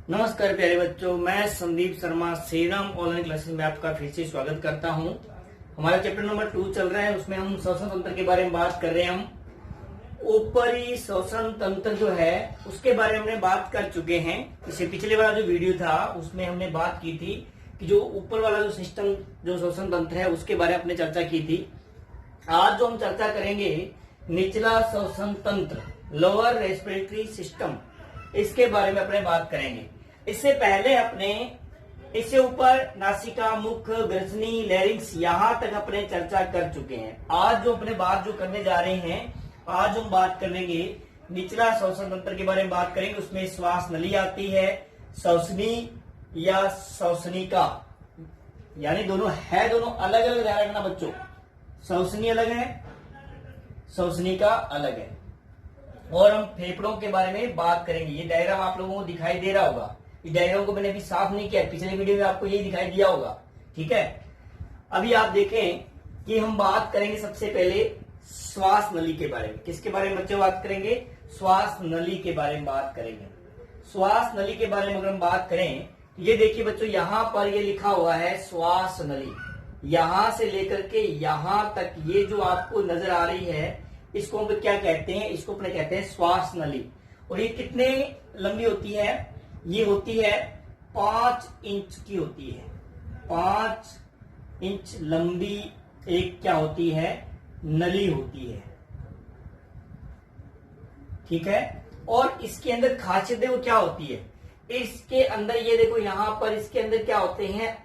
नमस्कार प्यारे बच्चों, मैं संदीप शर्मा श्रीराम ऑनलाइन क्लासेस में आपका फिर से स्वागत करता हूं। हमारा चैप्टर नंबर 2 चल रहा है, उसमें हम श्वसन तंत्र के बारे में बात कर रहे हैं। हम ऊपरी श्वसन तंत्र जो है उसके बारे में हमने बात कर चुके हैं। इससे पिछले वाला जो वीडियो था उसमें हमने बात की थी कि जो ऊपर वाला जो सिस्टम जो श्वसन तंत्र है उसके बारे में अपने चर्चा की थी। आज जो हम चर्चा करेंगे निचला श्वसन तंत्र, लोअर रेस्पिरेटरी सिस्टम, इसके बारे में अपने बात करेंगे। इससे पहले अपने इससे ऊपर नासिका, मुख, ग्रसनी, लैरिंक्स यहां तक अपने चर्चा कर चुके हैं। आज जो अपने बात जो करने जा रहे हैं, आज हम बात करेंगे निचला श्वसन तंत्र के बारे में बात करेंगे। उसमें श्वास नली आती है, श्वसनी या श्वसनिका, यानी दोनों अलग अलग ध्यान रखना बच्चों। श्वसनी अलग है, श्वसनिका अलग है। और हम फेफड़ों के बारे में बात करेंगे। ये डायग्राम आप लोगों को दिखाई दे रहा होगा। इस डायग्राम को मैंने अभी साफ नहीं किया, पिछले वीडियो में आपको यही दिखाई दिया होगा। ठीक है, अभी आप देखें कि हम बात करेंगे सबसे पहले श्वास नली के बारे में। किसके बारे में बच्चों बात करेंगे? श्वास नली के बारे में बात करेंगे। श्वास नली के बारे में अगर हम बात करें, ये देखिए बच्चों, यहां पर ये लिखा हुआ है श्वास नली। यहां से लेकर के यहां तक ये जो आपको नजर आ रही है, इसको हम क्या कहते हैं? इसको अपने कहते हैं श्वास नली। और ये कितने लंबी होती है? ये होती है 5 इंच की होती है। 5 इंच लंबी एक क्या होती है? नली होती है। ठीक है, और इसके अंदर खासियत देखो क्या होती है। इसके अंदर ये देखो, यहां पर इसके अंदर क्या होते हैं?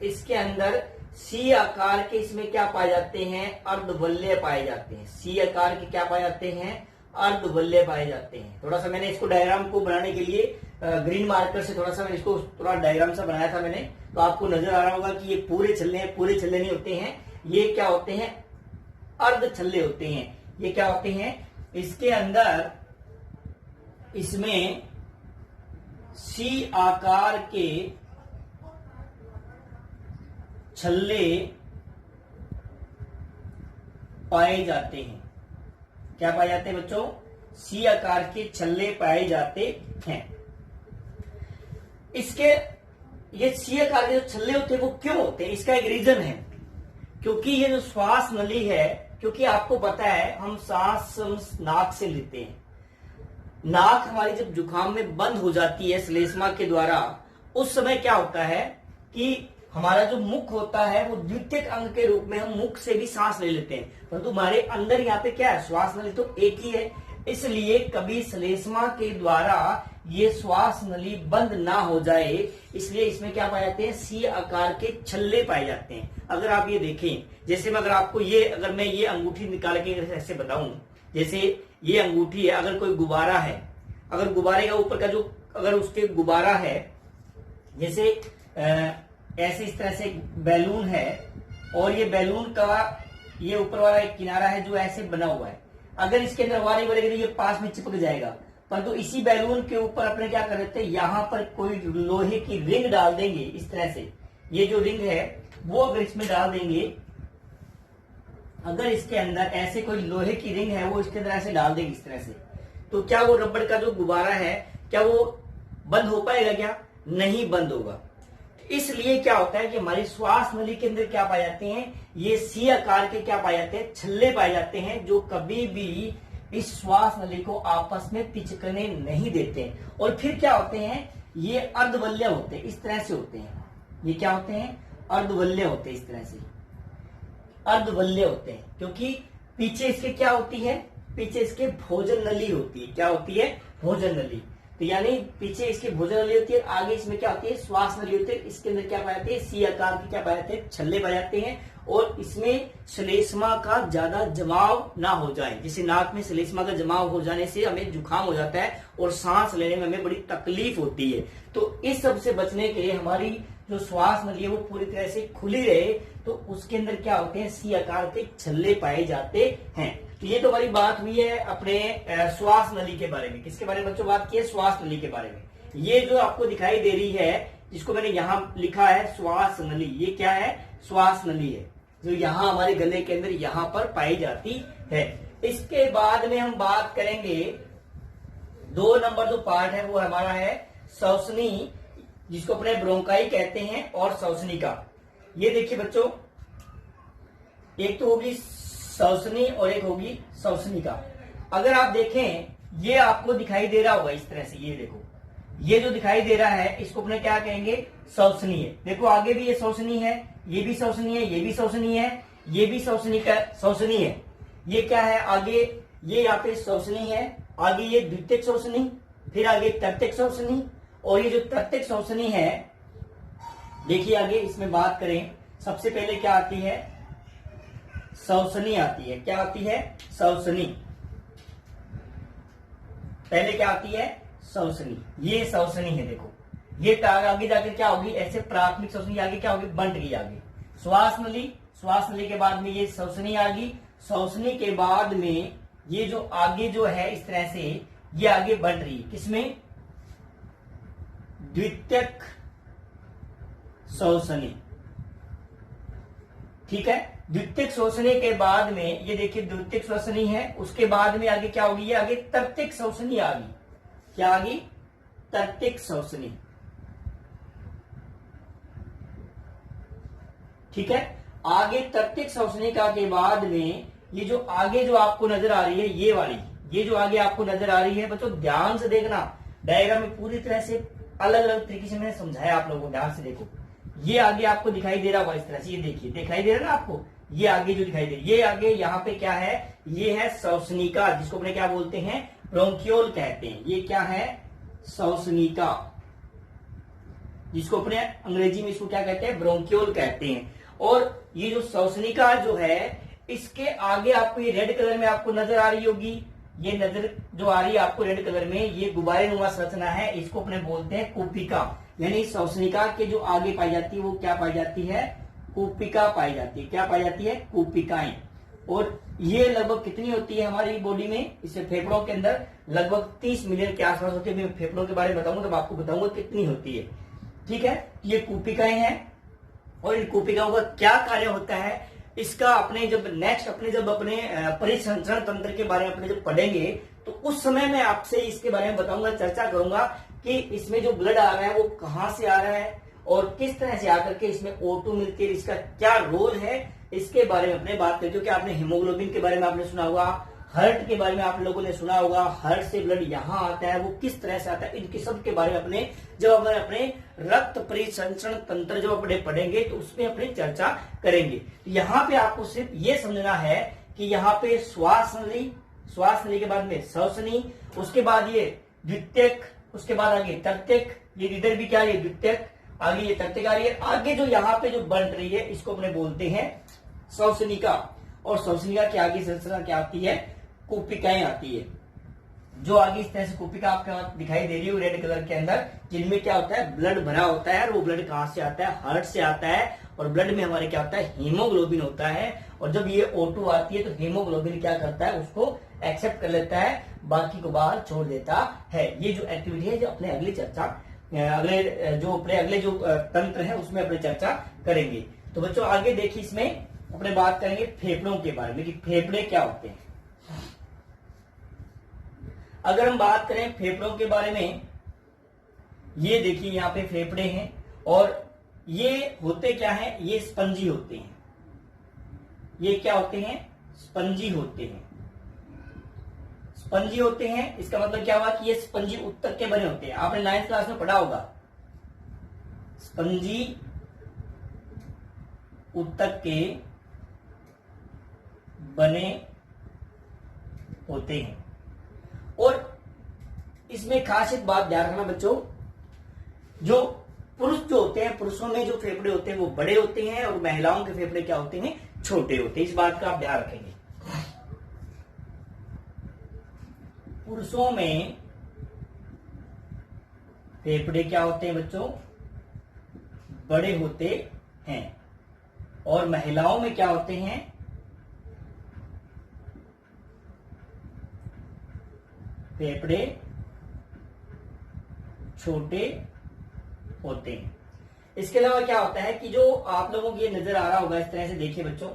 इसके अंदर सी आकार के इसमें क्या पाए जाते हैं? अर्धवल्य पाए जाते हैं। सी आकार के क्या पाए जाते हैं? अर्धवल्य पाए जाते हैं। थोड़ा सा मैंने इसको डायग्राम को बनाने के लिए ग्रीन मार्कर से थोड़ा सा मैंने इसको थोड़ा डायग्राम सा बनाया था मैंने, तो आपको नजर आ रहा होगा कि ये पूरे छल्ले हैं। पूरे छल्ले नहीं होते हैं, ये क्या होते हैं? अर्ध छल्ले होते हैं। ये क्या होते हैं? इसके अंदर इसमें सी आकार के छल्ले पाए जाते हैं। क्या पाए जाते हैं बच्चों? सी आकार के छल्ले पाए जाते हैं। इसके ये सी आकार के जो छल्ले होते हैं वो क्यों होते हैं? इसका एक रीजन है। क्योंकि ये जो श्वास नली है, क्योंकि आपको पता है हम सांस नाक से लेते हैं। नाक हमारी जब जुकाम में बंद हो जाती है श्लेष्मा के द्वारा, उस समय क्या होता है कि हमारा जो मुख होता है वो द्वितीयक अंग के रूप में हम मुख से भी सांस ले लेते हैं, परंतु हमारे अंदर यहाँ पे क्या है? श्वास नली तो एक ही है। इसलिए कभी श्लेष्मा के द्वारा ये श्वास नली बंद ना हो जाए, इसलिए इसमें क्या पाए जाते हैं? सी आकार के छल्ले पाए जाते हैं। अगर आप ये देखें, जैसे मैं अगर आपको अगर मैं ये अंगूठी निकाल के ऐसे बताऊं, जैसे ये अंगूठी है, अगर कोई गुब्बारा है, अगर गुब्बारे का ऊपर का जो अगर उसके गुब्बारा है, जैसे ऐसे इस तरह से बैलून है, और ये बैलून का ये ऊपर वाला एक किनारा है जो ऐसे बना हुआ है। अगर इसके अंदर हवा नहीं भरेगी तो ये पास में चिपक जाएगा। परंतु तो इसी बैलून के ऊपर अपने क्या कर देते हैं? यहाँ पर कोई लोहे की रिंग डाल देंगे इस तरह से। ये जो रिंग है वो अगर इसमें डाल देंगे, अगर इसके अंदर ऐसे कोई लोहे की रिंग है वो इसके अंदर ऐसे डाल देंगे इस तरह से, तो क्या वो रबड़ का जो गुब्बारा है क्या वो बंद हो पाएगा? क्या नहीं बंद होगा। इसलिए क्या होता है कि हमारी श्वास नली के अंदर क्या पाए जाते हैं? ये सी आकार के क्या पाए जाते हैं? छल्ले पाए जाते हैं, जो कभी भी इस श्वास नली को आपस में पिचकने नहीं देते। और फिर क्या होते हैं? ये अर्धवल्य होते हैं, इस तरह से होते हैं। ये क्या होते हैं? अर्धवल्य होते हैं, इस तरह से अर्धवल्य होते हैं। क्योंकि पीछे इसके क्या होती है? पीछे इसके भोजन नली होती है। क्या होती है? भोजन नली। तो यानी पीछे इसकी भोजन नली होती है, आगे इसमें क्या होती है? श्वास नली होती है। इसके अंदर क्या पाए जाते हैं? सी आकार के क्या पाए जाते हैं? छल्ले पाए जाते हैं। और इसमें श्लेष्मा का ज्यादा जमाव ना हो जाए। जैसे नाक में श्लेष्मा का जमाव हो जाने से हमें जुकाम हो जाता है और सांस लेने में हमें बड़ी तकलीफ होती है। तो इस सब से बचने के लिए हमारी जो श्वास नली है वो पूरी तरह से खुली रहे, तो उसके अंदर क्या होते हैं? सी आकार के छल्ले पाए जाते हैं। तो ये तो हमारी बात हुई है अपने श्वास नली के बारे में। किसके बारे में बच्चों बात की है? श्वास नली के बारे में। ये जो आपको दिखाई दे रही है, जिसको मैंने यहाँ लिखा है श्वास नली, ये क्या है? श्वास नली है, जो यहाँ हमारे गले के अंदर यहाँ पर पाई जाती है। इसके बाद में हम बात करेंगे 2 नंबर जो पार्ट है वो हमारा है श्वसनी, जिसको अपने ब्रोंकाई कहते हैं, और श्वसनिका। ये देखिए बच्चों, एक तो होगी श्वसनी और एक होगी श्वसनिका। अगर आप देखें, ये आपको दिखाई दे रहा होगा इस तरह से, ये देखो, ये जो दिखाई दे रहा है इसको अपने क्या कहेंगे, श्वसनी है। देखो आगे भी ये श्वसनी है, ये भी श्वसनी है, ये भी श्वसनी है, ये भी श्वसनी है। ये क्या है, आगे ये यहाँ पे श्वसनी है, आगे ये द्वितीयक श्वसनी, फिर आगे तृतीयक श्वसनी, और ये जो तृतीयक श्वसनी है, देखिए आगे इसमें बात करें, सबसे पहले क्या आती है, श्वसनी आती है। क्या आती है, श्वसनी। पहले क्या आती है, श्वसनी। ये श्वसनी है, देखो ये आगे जाकर क्या होगी, ऐसे प्राथमिक श्वसनी आगे क्या होगी, बंट गई आगे श्वास नली, श्वास नली के बाद में ये श्वसनी आ गई, श्वसनी के बाद में ये जो आगे जो है इस तरह से ये आगे बढ़ रही है, किसमें, द्वितीयक श्वसनी। ठीक है, द्वितीयक श्वसनी के बाद में ये देखिए द्वितीयक श्वसनी है, उसके बाद में आगे क्या होगी, ये आगे तृतीयक श्वसनी आ गई। क्या आ गई, तृतीयक श्वसनी। ठीक है, आगे तृतीयक श्वसनिका के बाद में ये जो आगे जो आपको नजर आ रही है, ये वाली, ये जो आगे आपको नजर आ रही है बच्चों, ध्यान से देखना, डायग्राम में पूरी तरह से अलग अलग तरीके से मैंने समझाया आप लोगों को, ध्यान से देखो। ये आगे आपको दिखाई दे रहा होगा इस तरह से, ये देखिए दिखाई दे रहा है ना आपको, ये आगे जो दिखाई दे रही है, ये आगे यहाँ पे क्या है, ये है श्वसनिका, जिसको अपने क्या बोलते हैं, ब्रोंकियोल कहते हैं। ये क्या है, श्वसनिका, जिसको अपने अंग्रेजी में इसको क्या कहते हैं, ब्रोंकियोल कहते हैं। और ये जो श्वसनिका जो है, इसके आगे आपको ये रेड कलर में आपको नजर आ रही होगी, ये नजर जो आ रही है आपको रेड कलर में, ये गुब्बारे नुमा संरचना है, इसको अपने बोलते हैं कूपिका। यानी श्वसनिका के जो आगे पाई जाती है वो क्या पाई जाती है, कूपिका पाई जाती है। क्या पाई जाती है, कूपिकाएं। और ये लगभग कितनी होती है हमारी बॉडी में, इसे फेफड़ों के अंदर लगभग 30 मिलियन के आसपास होती है। मैं फेफड़ों के बारे में बताऊंगा तब आपको बताऊंगा कितनी होती है। ठीक है, ये कूपिकाएं हैं, और इन कूपिकाओं का क्या कार्य होता है, इसका अपने जब अपने परिसंचरण तंत्र के बारे में अपने जब पढ़ेंगे तो उस समय मैं आपसे इसके बारे में बताऊंगा, चर्चा करूंगा कि इसमें जो ब्लड आ रहा है वो कहां से आ रहा है और किस तरह से आकर के इसमें O2 मिलती है, इसका क्या रोल है, इसके बारे में अपने बात करें। क्योंकि आपने हीमोग्लोबिन के बारे में आपने सुना होगा, हार्ट के बारे में आप लोगों ने सुना होगा, हार्ट से ब्लड यहाँ आता है, वो किस तरह से आता है, इनके सब के बारे में अपने जब अपने रक्त परिसंचरण तंत्र जब अपने पढ़ेंगे तो उसमें अपनी चर्चा करेंगे। यहाँ पे आपको सिर्फ ये समझना है कि यहाँ पे श्वास नली के बाद में श्वसनी, उसके बाद ये द्वितीयक, उसके बाद आगे तृतीयक, ये इधर भी क्या है, ये द्वितीयक, आगे ये तृतीयक आ रही है, आगे जो यहाँ पे जो बन रही है इसको अपने बोलते हैं श्वसनिका। और श्वसनिका के आगे संरचना क्या आती है, कूपिकाएं आती है। जो आगे इस तरह से कूपिका आपको दिखाई दे रही है रेड कलर के अंदर, जिनमें क्या होता है, ब्लड भरा होता है। और वो ब्लड कहां से आता है, हार्ट से आता है। और ब्लड में हमारे क्या होता है, हीमोग्लोबिन होता है। और जब ये O2 आती है तो हीमोग्लोबिन क्या करता है, उसको एक्सेप्ट कर लेता है, बाकी को बाहर छोड़ देता है। ये जो एक्टिविटी है जो अपने अगली चर्चा अगले जो तंत्र है उसमें अपने चर्चा करेंगे। तो बच्चों आगे देखिए, इसमें अपने बात करेंगे फेफड़ों के बारे में कि फेफड़े क्या होते हैं। अगर हम बात करें फेफड़ों के बारे में, ये देखिए यहाँ पे फेफड़े हैं और ये होते क्या हैं, ये स्पंजी होते हैं। ये क्या होते हैं, स्पंजी होते हैं। स्पंजी होते हैं, इसका मतलब क्या हुआ कि ये स्पंजी उत्तक के बने होते हैं। आपने 9th क्लास में पढ़ा होगा, स्पंजी उत्तक के बने होते हैं। और इसमें खास एक बात ध्यान रखना बच्चों, जो पुरुष जो होते हैं, पुरुषों में जो फेफड़े होते हैं वो बड़े होते हैं और महिलाओं के फेफड़े क्या होते हैं, छोटे होते हैं। इस बात का आप ध्यान रखेंगे। पुरुषों में फेफड़े क्या होते हैं बच्चों, बड़े होते हैं। और महिलाओं में क्या होते हैं, फेफड़े छोटे होते हैं। इसके अलावा क्या होता है कि जो आप लोगों को ये नजर आ रहा होगा इस तरह से, देखिए बच्चों,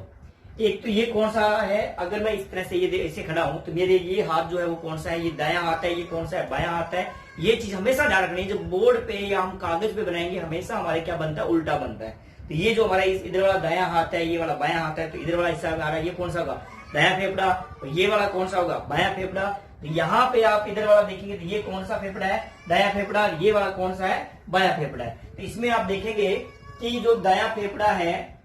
एक तो ये कौन सा है, अगर मैं इस तरह से ये ऐसे खड़ा हूं तो मेरे ये हाथ जो है वो कौन सा है, ये दायां हाथ है, ये कौन सा है, बायां हाथ है। ये चीज हमेशा ध्यान रखनी है, जब बोर्ड पे या हम कागज पे बनाएंगे हमेशा हमारे क्या बनता है, उल्टा बनता है। तो ये जो हमारा इधर वाला दायां हाथ है, ये वाला बायां हाथ है, तो इधर वाला हिस्सा आ रहा है, ये कौन सा होगा, दायां फेफड़ा। तो ये वाला कौन सा होगा, बायां फेफड़ा। तो यहाँ पे आप इधर वाला देखेंगे तो ये कौन सा फेफड़ा है, दायां फेफड़ा। ये वाला कौन सा है, बायां फेफड़ा है। तो इसमें आप देखेंगे कि जो दायां फेफड़ा है,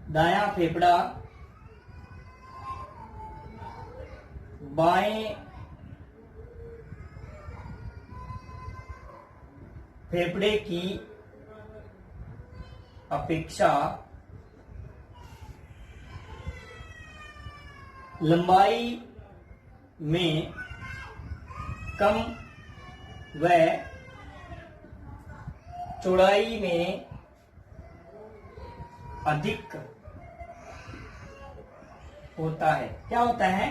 दायां फेफड़ा बाएं फेफड़े की अपेक्षा लंबाई में कम व चौड़ाई में अधिक होता है। क्या होता है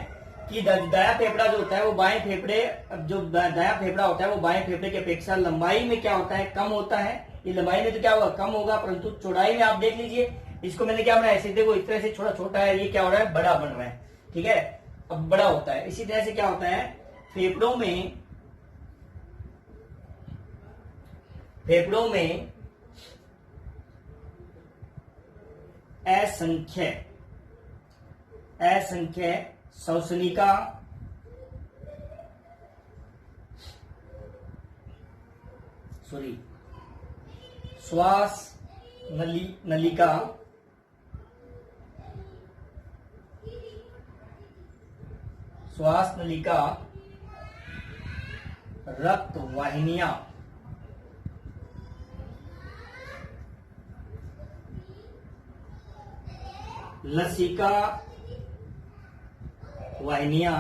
कि दायां फेफड़ा जो होता है वो बाएं फेफड़े, जो दायां फेफड़ा होता है वो बाएं फेफड़े की अपेक्षा लंबाई में क्या होता है, कम होता है। ये लंबाई में तो क्या होगा, कम होगा, परंतु चौड़ाई में आप देख लीजिए, इसको मैंने क्या बनाया, ऐसे देखो इस तरह से छोटा छोटा है, ये क्या हो रहा है, बड़ा बन रहा है। ठीक है, अब बड़ा होता है। इसी तरह से क्या होता है, फेफड़ों में असंख्य श्वसनिका श्वास नलिका रक्त वाहिनियां लसिका वाहिनियां,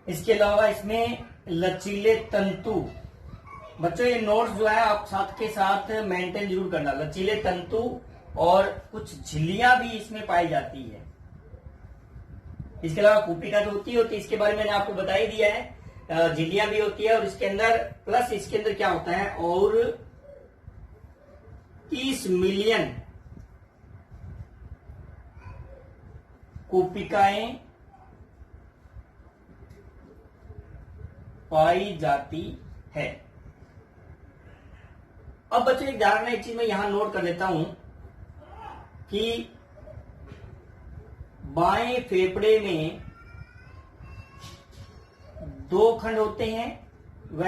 इसके अलावा इसमें लचीले तंतु। बच्चों ये नोट्स जो है आप साथ के साथ मेंटेन जरूर करना। लचीले तंतु और कुछ झिल्लियां भी इसमें पाई जाती है। इसके अलावा कूपिका जो होती है इसके बारे में मैंने आपको बता ही दिया है, झिल्लियां भी होती है। और इसके अंदर प्लस इसके अंदर क्या होता है, और 30 मिलियन कूपिकाएं पाई जाती है। अब बच्चों एक ध्यान में एक चीज मैं यहां नोट कर लेता हूं कि बाएं फेफड़े में 2 खंड होते हैं व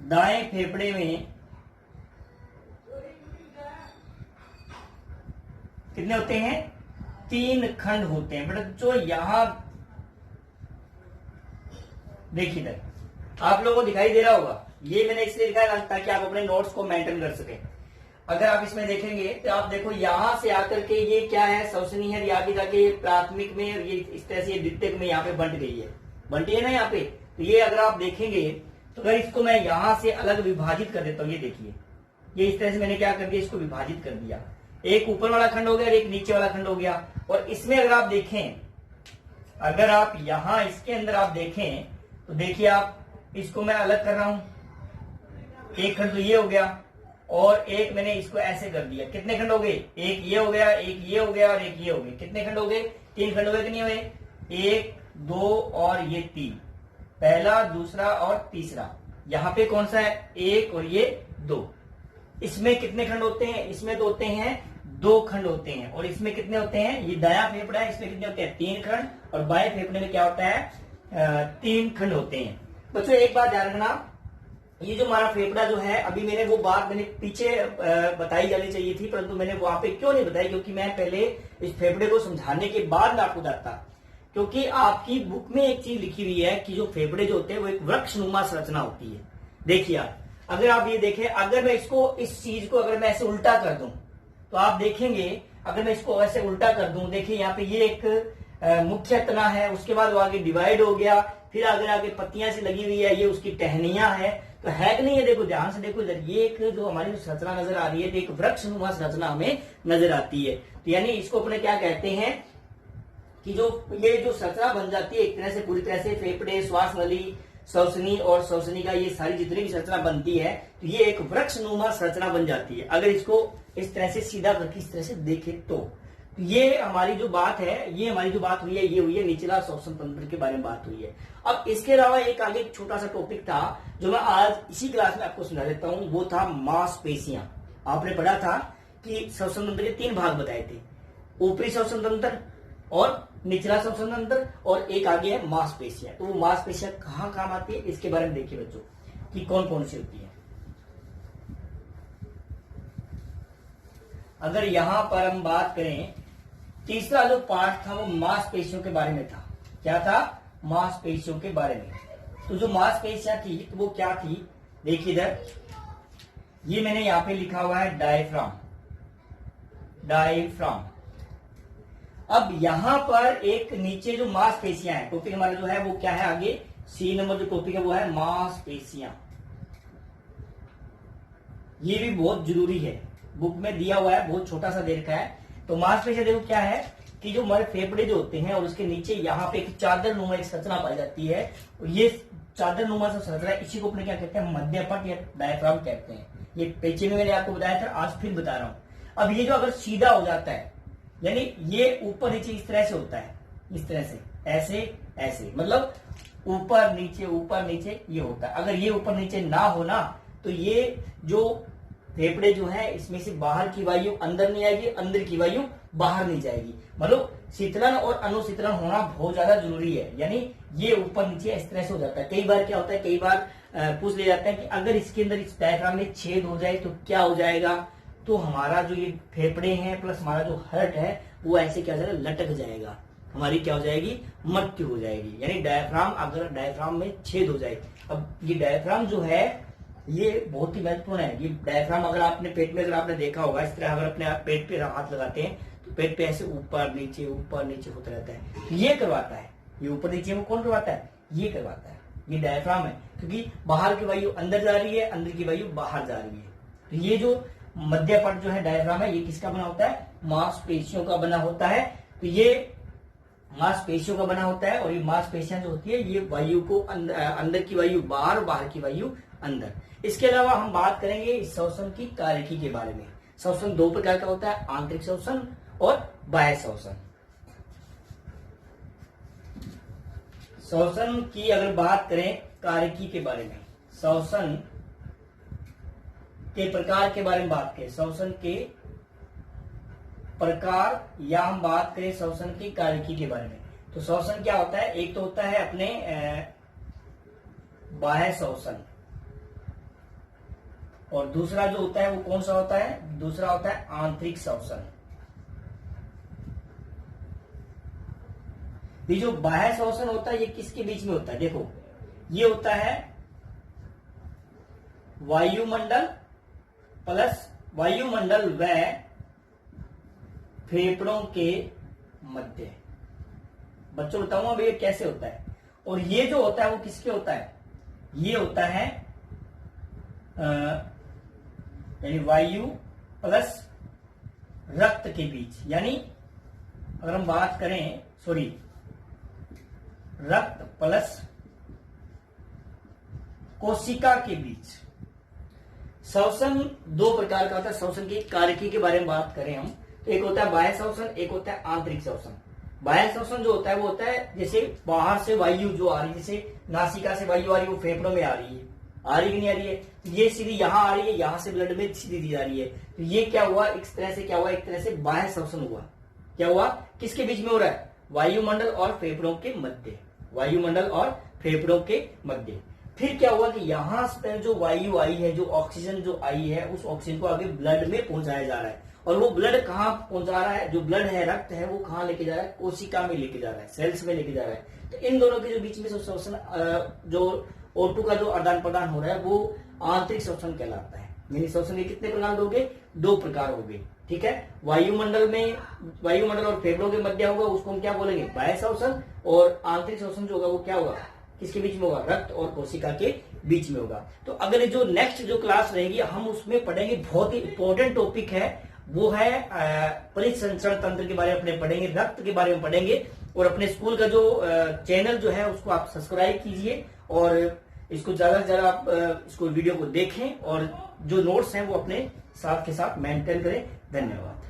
दाएं फेफड़े में कितने होते हैं, 3 खंड होते हैं। बट जो यहां देखिए इधर आप लोगों को दिखाई दे रहा होगा, ये मैंने इसलिए लिखा ताकि आप अपने नोट्स को मेंटेन कर सके। अगर आप इसमें देखेंगे तो आप देखो यहां से आकर के ये क्या है, श्वसनी है, आगे जाके प्राथमिक में, और ये इस तरह से द्वितीयक में यहाँ पे बंट गई है, बंटी है ना यहाँ पे। तो ये अगर आप देखेंगे तो अगर इसको मैं यहां से अलग विभाजित कर देता हूँ, ये देखिए, ये इस तरह से मैंने क्या कर दिया, इसको विभाजित कर दिया। एक ऊपर वाला खंड हो गया और एक नीचे वाला खंड हो गया। और इसमें अगर आप देखें, अगर आप यहां इसके अंदर आप देखें तो देखिए आप, इसको मैं अलग कर रहा हूं, एक खंड तो ये हो गया और एक मैंने इसको ऐसे कर दिया। कितने खंड हो गए, एक ये हो गया, एक ये हो गया और एक ये हो गए। कितने खंड हो गए, 3 खंड हो गए कि नहीं हुए, 1 2 और ये 3, पहला दूसरा और तीसरा। यहाँ पे कौन सा है, 1 और ये 2। इसमें कितने खंड होते हैं, इसमें तो होते हैं 2 खंड होते हैं। और इसमें कितने होते हैं, ये दायां फेफड़ा है, इसमें कितने होते हैं, 3 खंड। और बाएं फेफड़े में क्या होता है, 3 खंड होते हैं। बच्चों एक बात ध्यान रखना, ये जो हमारा फेफड़ा जो है, अभी मैंने वो बात मैंने पीछे बताई जानी चाहिए थी, परंतु मैंने वहां पे क्यों नहीं बताई, क्योंकि मैं पहले इस फेफड़े को समझाने के बाद मैं आपको बताता। क्योंकि आपकी बुक में एक चीज लिखी हुई है कि जो फेफड़े जो होते हैं वो एक वृक्षनुमा संरचना होती है। देखिए आप, अगर आप ये देखें, अगर मैं इसको, इस चीज को अगर मैं ऐसे उल्टा कर दूं तो आप देखेंगे, अगर मैं इसको ऐसे उल्टा कर दूं, देखिए यहाँ पे ये एक मुख्य तना है, उसके बाद वो आगे डिवाइड हो गया, फिर आगे आगे पत्तियां सी लगी हुई है, ये उसकी टहनियां है। तो है कि नहीं है, देखो ध्यान से देखो इधर, ये एक जो हमारी संरचना नजर आ रही है, तो एक वृक्षनुमा संरचना हमें नजर आती है। तो यानी इसको अपने क्या कहते हैं कि जो ये जो संरचना बन जाती है एक तरह से, पूरी तरह से फेफड़े, श्वास नली, श्वसनी और श्वसनिका, ये सारी जितनी भी संरचना बनती है तो ये एक वृक्षनुमा संरचना बन जाती है। अगर इसको इस तरह से सीधा करके इस तरह से देखें तो ये हमारी जो बात है, ये हमारी जो बात हुई है, ये हुई है निचला श्वसन तंत्र के बारे में बात हुई है। अब इसके अलावा एक आगे एक छोटा सा टॉपिक था जो मैं आज इसी क्लास में आपको समझा देता हूं, वो था मांसपेशियां। आपने पढ़ा था कि श्वसन तंत्र के 3 भाग बताए थे, ऊपरी श्वसन तंत्र और निचला श्वसन तंत्र और एक आगे है मांसपेशियां। तो वो मांसपेशियां कहाँ काम आती है इसके बारे में देखिए बच्चों कि कौन कौन सी होती है। अगर यहां पर हम बात करें, तीसरा जो पार्ट था वो मांसपेशियों के बारे में था। क्या था? मांसपेशियों के बारे में। तो जो मांसपेशियां थी तो वो क्या थी, देखिए इधर ये मैंने यहां पे लिखा हुआ है डायफ्राम। डायफ्राम। अब यहां पर एक नीचे जो मांसपेशियां है, टॉपिक हमारा जो है वो क्या है, आगे सी नंबर जो टॉपिक है वो है मांसपेशियां। ये भी बहुत जरूरी है, बुक में दिया हुआ है, बहुत छोटा सा दे रखा है। तो मांसपेशियां देखो क्या है कि जो हमारे फेफड़े जो होते हैं और उसके नीचे यहाँ पे एक चादर नुमा एक संरचना पाई जाती है, और ये चादर नुमा संरचना इसी को अपने क्या कहते हैं, मध्यपट या डायफ्राम कहते हैं। ये पीछे में मैंने आपको बताया था, आज फिर बता रहा हूं। अब ये जो अगर सीधा हो जाता है, यानी ये ऊपर नीचे इस तरह से होता है, इस तरह से, ऐसे ऐसे, मतलब ऊपर नीचे ये होता है। अगर ये ऊपर नीचे ना होना तो ये जो फेफड़े जो है इसमें से बाहर की वायु अंदर नहीं आएगी, अंदर की वायु बाहर नहीं जाएगी। मतलब शीतलन और अनुशीतलन होना बहुत ज्यादा जरूरी है। यानी ये ऊपर नीचे इस तरह से हो जाता है। कई बार क्या होता है, कई बार पूछ ले जाते हैं कि अगर इसके अंदर इस डायफ्राम में छेद हो जाए तो क्या हो जाएगा, तो हमारा जो ये फेफड़े हैं प्लस हमारा जो हार्ट है वो ऐसे क्या हो जाएगा, लटक जाएगा, हमारी क्या हो जाएगी, मृत्यु हो जाएगी। यानी डायफ्राम, अगर डायफ्राम में छेद हो जाए। अब ये डायफ्राम जो है ये बहुत ही महत्वपूर्ण है। ये डायफ्राम अगर आपने पेट में, अगर आपने देखा होगा इस तरह, अगर अपने पेट पे हाथ लगाते हैं तो पेट पे ऐसे ऊपर नीचे होता रहता है। ये करवाता है, ये ऊपर नीचे वो कौन करवाता है, ये करवाता है, ये डायफ्राम है। क्योंकि बाहर की वायु अंदर जा रही है, अंदर की वायु बाहर जा रही है। तो ये जो मध्यपट जो है डायफ्राम है, ये किसका बना होता है, मांसपेशियों का बना होता है। तो ये मांसपेशियों का बना होता है, और ये मांसपेशियां जो होती है ये वायु को अंदर की वायु बाहर, बाहर की वायु अंदर। इसके अलावा हम बात करेंगे श्वसन की कार्यकी के बारे में। श्वसन 2 प्रकार का होता है, आंतरिक श्वसन और बाह्य श्वसन। श्वसन की अगर बात करें कार्यकी के बारे में, श्वसन के प्रकार के बारे में बात करें, श्वसन के प्रकार, या हम बात करें श्वसन की कार्यकी के बारे में, तो श्वसन क्या होता है, एक तो होता है अपने बाह्य श्वसन, और दूसरा जो होता है वो कौन सा होता है, दूसरा होता है आंतरिक श्वसन। ये जो बाह्य श्वसन होता है ये किसके बीच में होता है, देखो ये होता है वायुमंडल प्लस वायुमंडल व फेफड़ों के मध्य। बच्चों बताऊंगा भैया कैसे होता है। और ये जो होता है वो किसके होता है, ये होता है यानी वायु प्लस रक्त के बीच। यानी अगर हम बात करें, सॉरी, रक्त प्लस कोशिका के बीच। श्वसन 2 प्रकार का होता है। श्वसन की कार्यकी के बारे में बात करें हम, तो एक होता है बाह्य श्वसन, एक होता है आंतरिक श्वसन। बाह्य श्वसन जो होता है वो होता है जैसे बाहर से वायु जो आ रही है, जैसे नासिका से वायु आ रही है, वो फेफड़ों में आ रही है, आ रही कि नहीं आ रही है, ये सीधी यहां आ रही है, यहां से ब्लड में सीधी दी जा रही है। तो ये क्या हुआ, इस तरह से क्या हुआ, एक तरह से बाह्य श्वसन हुआ। क्या हुआ, किसके बीच में हो रहा है, वायुमंडल और फेफड़ों के मध्य, वायुमंडल और फेफड़ों के मध्य। फिर क्या हुआ कि यहां से जो वायु आई है, जो ऑक्सीजन जो आई है, उस ऑक्सीजन को आगे ब्लड में पहुंचाया जा रहा है। और वो ब्लड कहाँ पहुंचा रहा है, जो ब्लड है, रक्त है, वो कहाँ लेके जा रहा है, कोशिका में लेके जा रहा है, सेल्स में लेके जा रहा है। तो इन दोनों के जो बीच में श्वसन, जो O2 का जो आदान प्रदान हो रहा है वो आंतरिक श्वसन कहलाता है। यानी श्वसन के कितने प्रकार होंगे, 2 प्रकार होंगे। ठीक है, वायुमंडल में, वायुमंडल और फेफड़ों के मध्य होगा, उसको हम क्या बोलेंगे, बाह्य श्वसन। और आंतरिक श्वसन जो होगा वो क्या होगा, किसके बीच में होगा, रक्त और कोशिका के बीच में होगा। तो अगर जो नेक्स्ट जो क्लास रहेगी हम उसमें पढ़ेंगे, बहुत ही इंपॉर्टेंट टॉपिक है, वो है परिसंचरण तंत्र के बारे में अपने पढ़ेंगे, रक्त के बारे में पढ़ेंगे। और अपने स्कूल का जो चैनल जो है उसको आप सब्सक्राइब कीजिए और इसको ज्यादा से ज्यादा आप इसको वीडियो को देखें और जो नोट्स हैं वो अपने साथ के साथ मेंटेन करें। धन्यवाद।